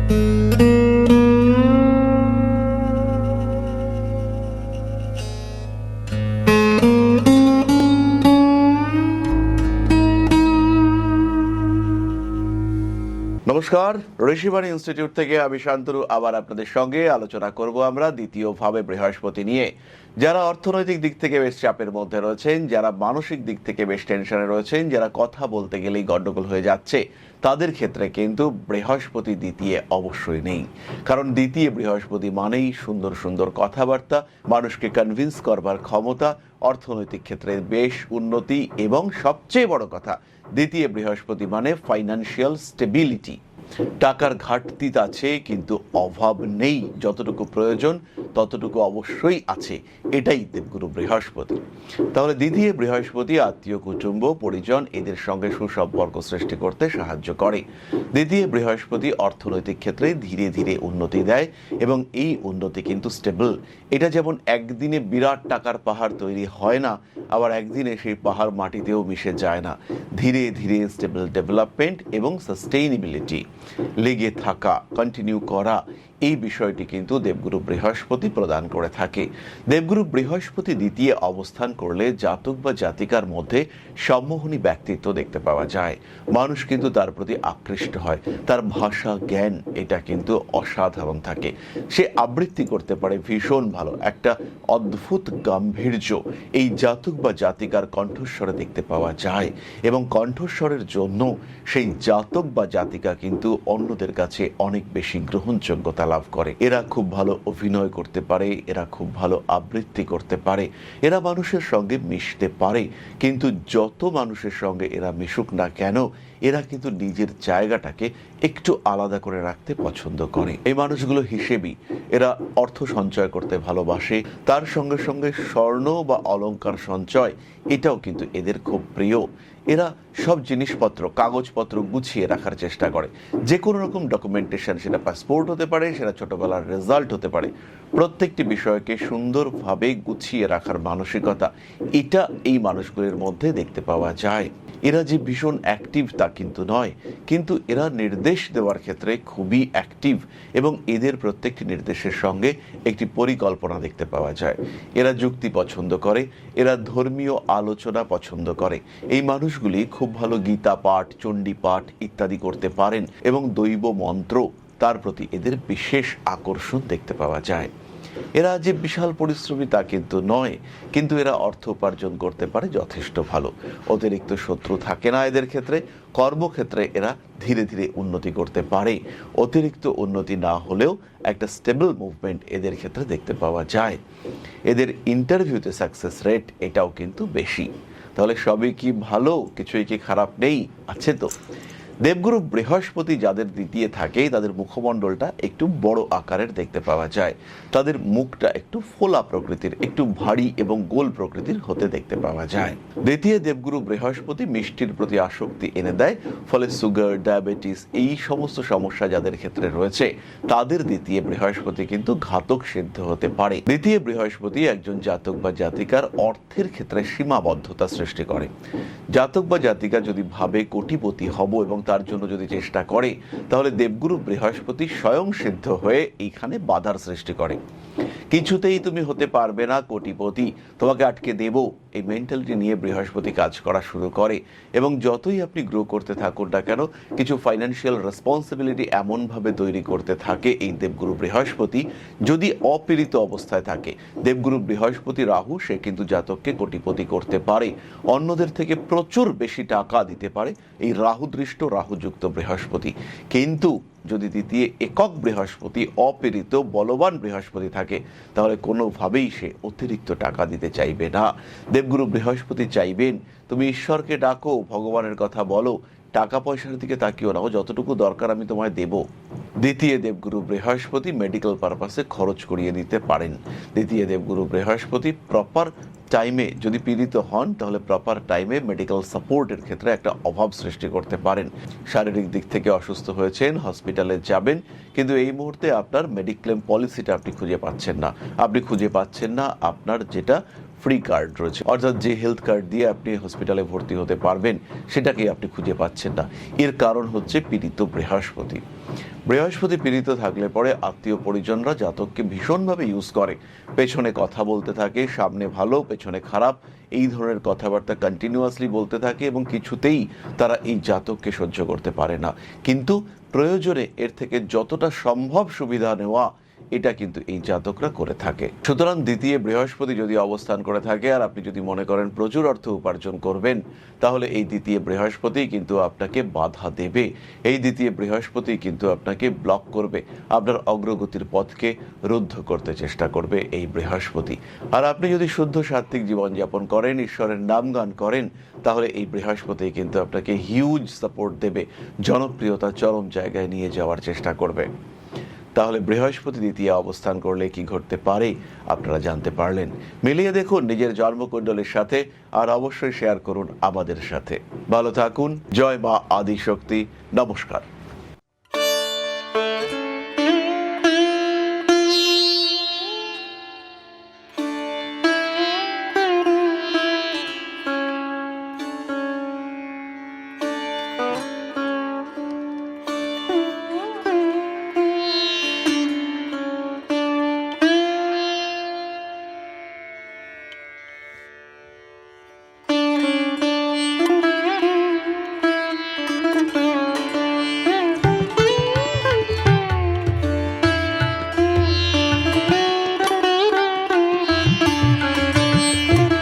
নমস্কার, ঋষিবাণী ইনস্টিটিউট থেকে আমি শান্তনু আবার আপনাদের সঙ্গে আলোচনা করব আমরা দ্বিতীয়ভাবে বৃহস্পতি নিয়ে। যারা অর্থনৈতিক দিক থেকে বেশ চাপের মধ্যে রয়েছেন, যারা মানসিক দিক থেকে বেশ টেনশনে রয়েছেন, যারা কথা বলতে গেলেই গন্ডগোল হয়ে যাচ্ছে, তাদের ক্ষেত্রে কিন্তু বৃহস্পতি দ্বিতীয় অবশ্যই নেই। কারণ দ্বিতীয় বৃহস্পতি মানেই সুন্দর সুন্দর কথাবার্তা, মানুষকে কনভিন্স করবার ক্ষমতা, অর্থনৈতিক ক্ষেত্রে বেশ উন্নতি এবং সবচেয়ে বড় কথা দ্বিতীয় বৃহস্পতি মানে ফাইন্যান্সিয়াল স্টেবিলিটি। টাকার ঘাটতি আছে কিন্তু অভাব নেই, যতটুকু প্রয়োজন ততটুকু অবশ্যই আছে, এটাই দেবগুরু বৃহস্পতি। তাহলে দ্বিতীয় বৃহস্পতি আত্মীয় কুটুম্ব পরিজন এদের সঙ্গে সুসম্পর্ক সৃষ্টি করতে সাহায্য করে। দ্বিতীয় বৃহস্পতি অর্থনৈতিক ক্ষেত্রে ধীরে ধীরে উন্নতি দেয় এবং এই উন্নতি কিন্তু স্টেবল। এটা যেমন একদিনে বিরাট টাকার পাহাড় তৈরি হয় না, আবার একদিনে সেই পাহাড় মাটিতেও মিশে যায় না। ধীরে ধীরে স্টেবল ডেভেলপমেন্ট এবং সাস্টেইনেবিলিটি, লেগে থাকা, কন্টিনিউ করা, এই বিষয়টি কিন্তু দেবগুরু বৃহস্পতি প্রদান করে থাকে। দেবগুরু বৃহস্পতি দ্বিতীয় অবস্থান করলে জাতক বা জাতিকার মধ্যে সম্মোহনী ব্যক্তিত্ব দেখতে পাওয়া যায়। মানুষ কিন্তু তার প্রতি আকৃষ্ট হয়, তার ভাষা জ্ঞান এটা কিন্তু অসাধারণ থাকে। সে আবৃত্তি করতে পারে ভীষণ ভালো, একটা অদ্ভুত গাম্ভীর্য এই জাতক বা জাতিকার কণ্ঠস্বরে দেখতে পাওয়া যায় এবং কণ্ঠস্বরের জন্য সেই জাতক বা জাতিকা কিন্তু অন্যদের কাছে অনেক বেশি গ্রহণযোগ্যতা লাভ করে। এরা খুব ভালো অভিনয় করতে পারে, এরা খুব ভালো আবৃত্তি করতে পারে, এরা মানুষের সঙ্গে মিশতে পারে, কিন্তু যত মানুষের সঙ্গে এরা মিশুক না কেন এরা কিন্তু নিজের জায়গাটাকে একটু আলাদা করে রাখতে পছন্দ করে। এই মানুষগুলো হিসেবেই এরা অর্থ সঞ্চয় করতে ভালোবাসে, তার সঙ্গে সঙ্গে স্বর্ণ বা অলংকার সঞ্চয় এটাও কিন্তু এদের খুব প্রিয়। এরা সব জিনিসপত্র কাগজপত্র গুছিয়ে রাখার চেষ্টা করে, যে কোনো রকম ডকুমেন্টেশন, সেটা পাসপোর্ট হতে পারে, সেটা ছোটবেলার রেজাল্ট হতে পারে, প্রত্যেকটি বিষয়কে সুন্দরভাবে গুছিয়ে রাখার মানসিকতা এটা এই মানুষগুলির মধ্যে দেখতে পাওয়া যায়। এরা যে ভীষণ অ্যাক্টিভ তা কিন্তু নয়, কিন্তু এরা নির্দেশ দেওয়ার ক্ষেত্রে খুবই অ্যাক্টিভ এবং এদের প্রত্যেকটি নির্দেশের সঙ্গে একটি পরিকল্পনা দেখতে পাওয়া যায়। এরা যুক্তি পছন্দ করে, এরা ধর্মীয় আলোচনা পছন্দ করে। এই মানুষগুলি খুব ভালো গীতা পাঠ, চণ্ডী পাঠ ইত্যাদি করতে পারেন এবং দৈব মন্ত্র তার প্রতি এদের বিশেষ আকর্ষণ দেখতে পাওয়া যায়। এরা যে বিশাল পরিশ্রমী তা কিন্তু নয়, কিন্তু এরা অর্থ উপার্জন করতে পারে যথেষ্ট ভালো। অতিরিক্ত শত্রু থাকে না এদের ক্ষেত্রে। কর্মক্ষেত্রে এরা ধীরে ধীরে উন্নতি করতে পারে, অতিরিক্ত উন্নতি না হলেও একটা স্টেবল মুভমেন্ট এদের ক্ষেত্রে দেখতে পাওয়া যায়। এদের ইন্টারভিউতে সাকসেস রেট এটাও কিন্তু বেশি। তাহলে সবই কি ভালো, কিছুই কি খারাপ নেই? আছে তো। দেবগুরু বৃহস্পতি যাদের দ্বিতীয় থাকে তাদের মুখমণ্ডলটা একটু বড় আকারের দেখতে পাওয়া যায়, তাদের মুখটা একটু ফোলা প্রকৃতির, একটু ভারী এবং গোল প্রকৃতির হতে দেখতে পাওয়া যায়। দ্বিতীয় দেবগুরু বৃহস্পতি মিষ্টির প্রতি আসক্তি এনে দেয়, ফলে সুগার, ডায়াবেটিস এই সমস্ত সমস্যা যাদের ক্ষেত্রে রয়েছে তাদের দ্বিতীয় বৃহস্পতি কিন্তু ঘাতক সিদ্ধ হতে পারে। দ্বিতীয় বৃহস্পতি একজন জাতক বা জাতিকার অর্থের ক্ষেত্রে সীমাবদ্ধতা সৃষ্টি করে। জাতক বা জাতিকা যদি ভাবে কোটিপতি হব এবং তার জন্য যদি চেষ্টা করে, তাহলে দেবগুরু বৃহস্পতি স্বয়ং সিদ্ধ হয়ে এইখানে বাধার সৃষ্টি করে। কিছুতেই তুমি হতে পারবে না কোটিপতি, তোমাকে আটকে দেব, এই মেন্টালিটি নিয়ে বৃহস্পতি কাজ করা শুরু করে এবং যতই আপনি গ্রো করতে থাকুন না কেন কিছু ফাইন্যান্সিয়াল রেসপন্সিবিলিটি এমনভাবে তৈরি করতে থাকে এই দেবগুরু বৃহস্পতি। যদি অপীড়িত অবস্থায় থাকে দেবগুরু বৃহস্পতি রাহু, সে কিন্তু জাতককে কোটিপতি করতে পারে, অন্যদের থেকে প্রচুর বেশি টাকা দিতে পারে এই রাহুদৃষ্ট রাহুযুক্ত বৃহস্পতি। কিন্তু যদি দ্বিতীয় একক বৃহস্পতি অপীড়িত বলবান বৃহস্পতি থাকে তাহলে কোনোভাবেই সে অতিরিক্ত টাকা দিতে চাইবে না। দেবগুরু বৃহস্পতি চাইবেন তুমি ঈশ্বরকে ডাকো, ভগবানের কথা বলো, টাকা পয়সার দিকে তাকিও না, যতটুকু দরকার আমি তোমায় দেব। দ্বিতীয় দেবগুরু বৃহস্পতি মেডিকেল পারপাসে খরচ করিয়ে দিতে পারেন। দ্বিতীয় দেবগুরু বৃহস্পতি প্রপার টাইমে যদি পীড়িত হন তাহলে প্রপার টাইমে মেডিকেল সাপোর্টের ক্ষেত্রে একটা অভাব সৃষ্টি করতে পারেন। শারীরিক দিক থেকে অসুস্থ হয়েছেন, হসপিটালে যাবেন, কিন্তু এই মুহূর্তে আপনার মেডিক্লেম পলিসিটা আপনি খুঁজে পাচ্ছেন না। আপনি খুঁজে পাচ্ছেন না আপনার যেটা ফ্রি কার্ড রয়েছে, অর্থাৎ যে হেলথ কার্ড দিয়ে আপনি হসপিটালে ভর্তি হতে পারবেন সেটাকেই আপনি খুঁজে পাচ্ছেন না। এর কারণ হচ্ছে পীড়িত বৃহস্পতি। বৃহস্পতি পীড়িত থাকলে পরে আত্মীয় পরিজনরা জাতককে ভীষণভাবে ইউজ করে, পেছনে কথা বলতে থাকে, সামনে ভালো পেছনে খারাপ এই ধরনের কথাবার্তা কন্টিনিউয়াসলি বলতে থাকে এবং কিছুতেই তারা এই জাতককে সহ্য করতে পারে না। কিন্তু প্রয়োজনে এর থেকে যতটা সম্ভব সুবিধা নেওয়া এটা কিন্তু এই জাতকরা করে থাকে। সুতরাং দ্বিতীয় বৃহস্পতি যদি অবস্থান করে থাকে আর আপনি যদি মনে করেন প্রচুর অর্থ উপার্জন করবেন, তাহলে এই দ্বিতীয় বৃহস্পতি কিন্তু আপনাকে বাধা দেবে। এই দ্বিতীয় বৃহস্পতি কিন্তু আপনাকে ব্লক করবে, আপনার অগ্রগতির পথকে রুদ্ধ করতে চেষ্টা করবে এই বৃহস্পতি। আর আপনি যদি শুদ্ধ সাত্ত্বিক জীবনযাপন করেন, ঈশ্বরের নাম গান করেন, তাহলে এই বৃহস্পতি কিন্তু আপনাকে হিউজ সাপোর্ট দেবে, জনপ্রিয়তা চরম জায়গায় নিয়ে যাওয়ার চেষ্টা করবে। তাহলে বৃহস্পতি দ্বিতীয় অবস্থান করলে কি ঘটতে পারে আপনারা জানতে পারলেন। মিলিয়ে দেখুন নিজের জন্মকুণ্ডলীর সাথে, আর অবশ্যই শেয়ার করুন আমাদের সাথে। ভালো থাকুন। জয় মা আদিশক্তি। নমস্কার।